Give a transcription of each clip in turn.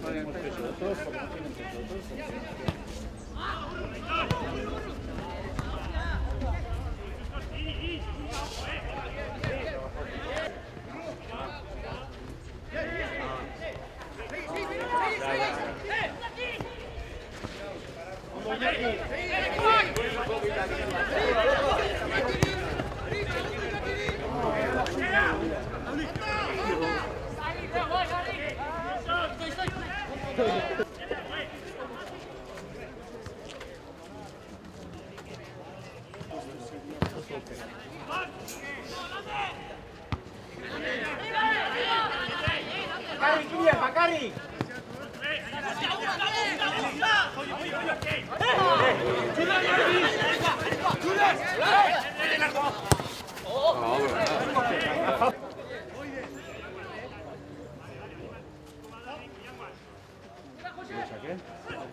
tenemos peso de todos porque no tienen peso de todos. Bakari!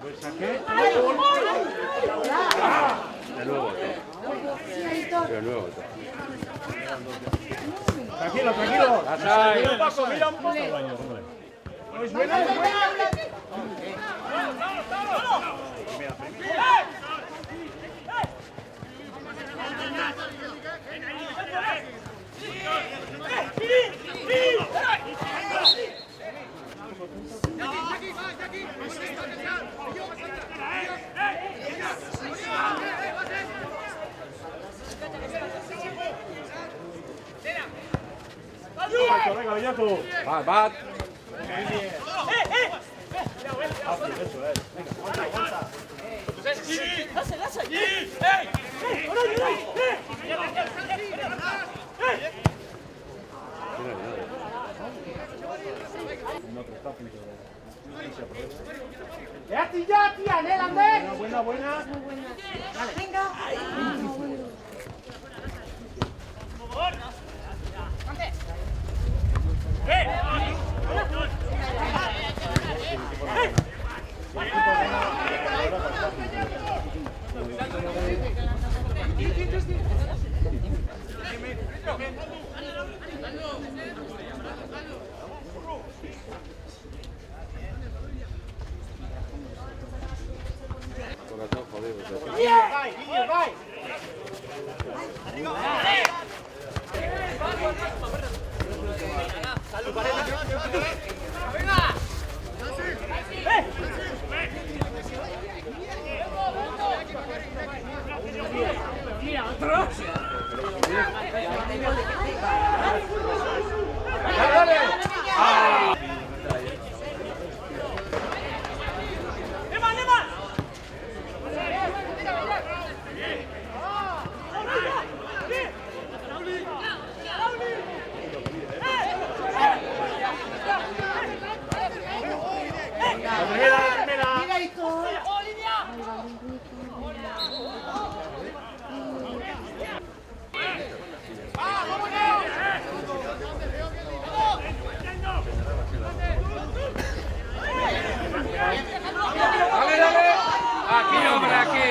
Buen saque. De nuevo. De nuevo. Tranquilo, tranquilo. Atrás. Mira un poco, mira un poco. Es buena, es buena. Venga, Villaco. Va. Eso es. Venga, aguanta. Ya, tía, Nela, buena. Vale. Venga. Vai. Aquí, hombre, aquí.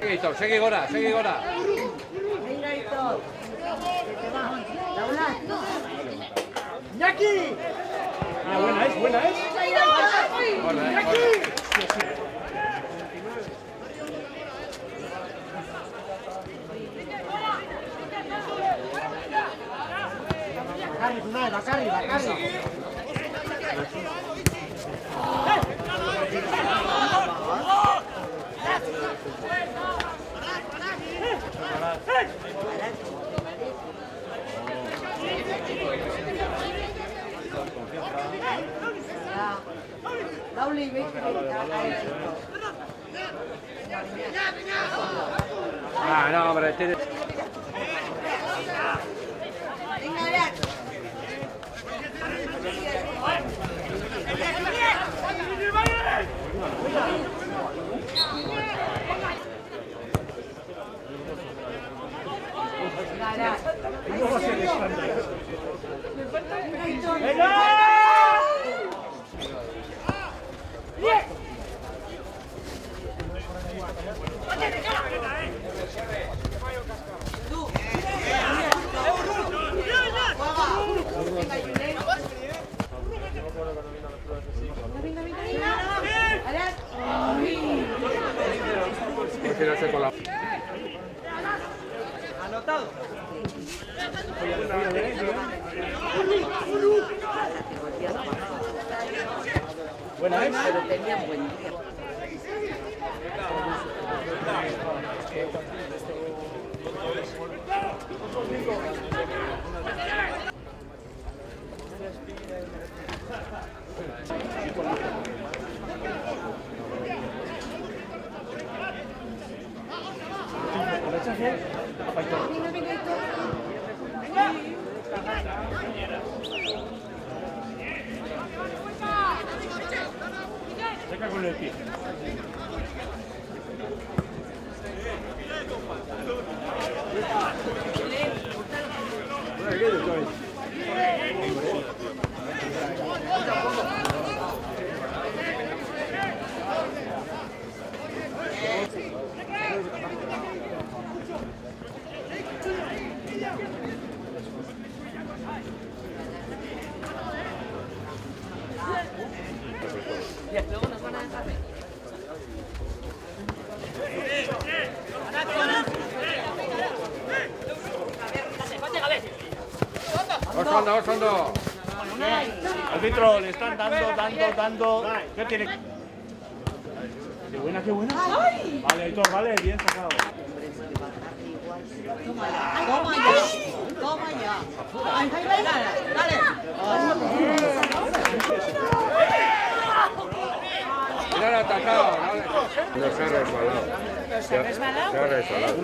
Segi gora, segi gora. Venga, Aitor. Que te va. Laura. ¡Iñaki! Ah, buena es. Bacarri. Lauli, ven. Ah, no, hombre, tiene... Tirarse con la... Anotado. Buena es. Pero tenían buen día. Saca con el pie. Luego nos van a dejar ver. Os fondo. Árbitro, le están dando. ¿Qué tiene? Qué buena. Vale, Aitor, vale, bien sacado. Toma ya. Ay, dale. Mira, lo ha atacado. No se ha resbalado. ¿Se ha resbalado? Se ha resbalado.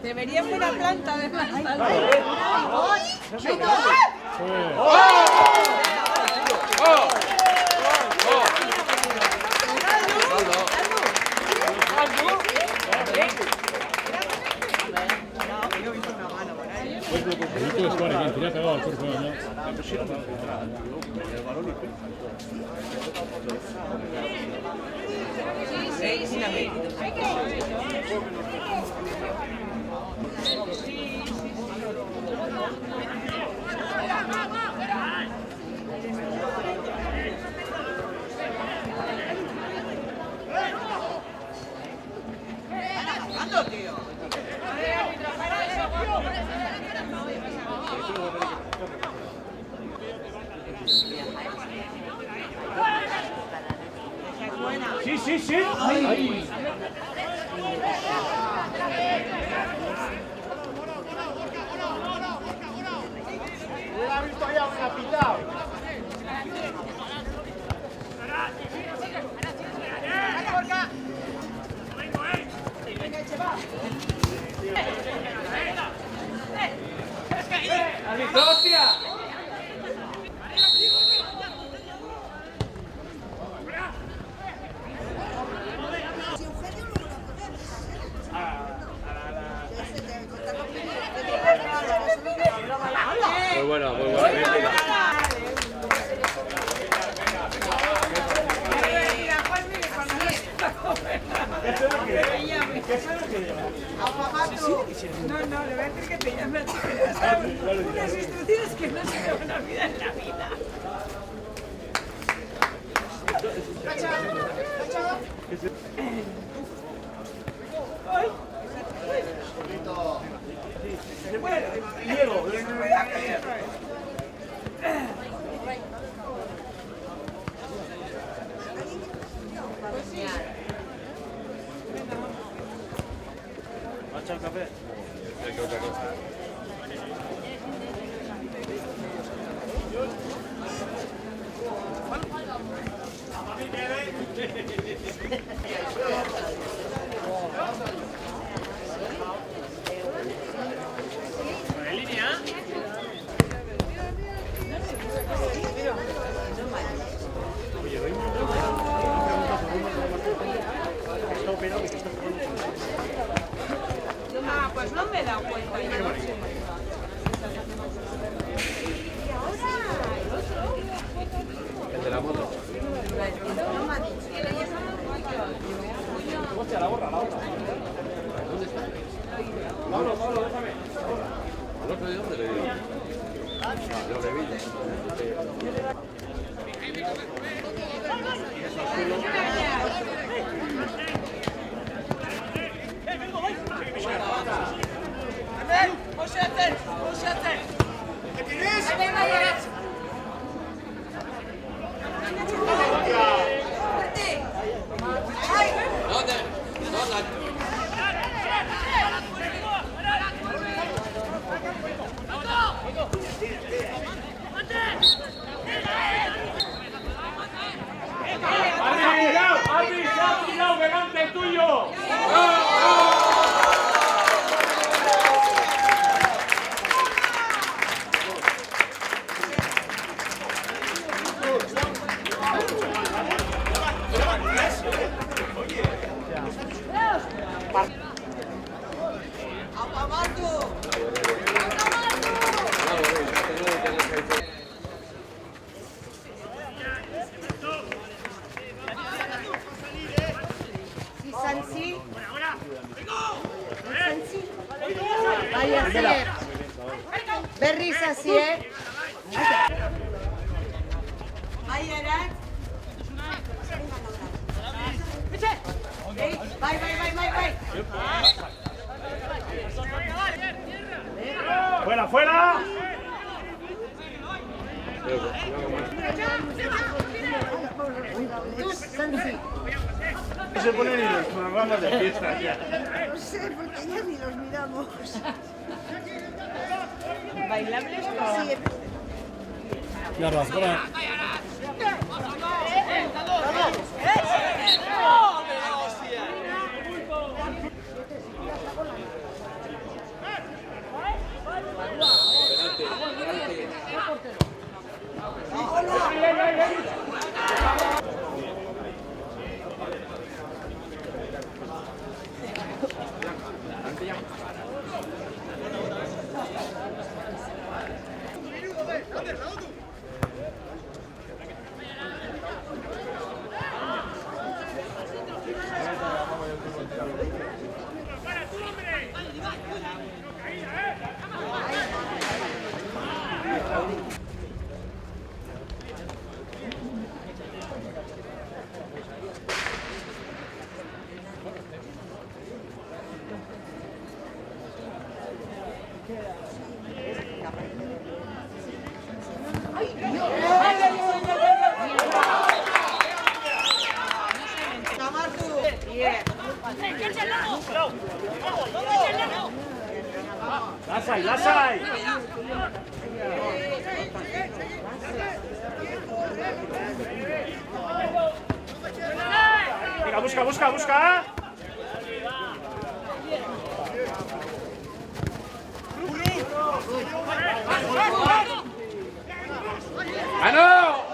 Debería ser una planta además. Sí. Ahí. Hubiera visto ya una pitado. No, le voy a decir que te llame a ti. Unas instrucciones que no se me van a olvidar en la vida. ¡Ay! Diego, ¿va a echar café? Ah, pues no me he dado cuenta. El de la moto. Hostia, la borra. Pablo, déjame. ¿Al otro de dónde le digo? Lo de Villa. ¡Cuidado, delante el tuyo! Vaya, Asier. Berriz, Asier. Ahí, Eran. Bai. ¡Fuera! Tú, Sansi. No se ponen ni los programas de fiesta ya. No sé, porque ya ni los miramos. ¿Bailables o Sí, Ya lo fuera. ¡Las hay! Venga, busca. ¡Ah, no!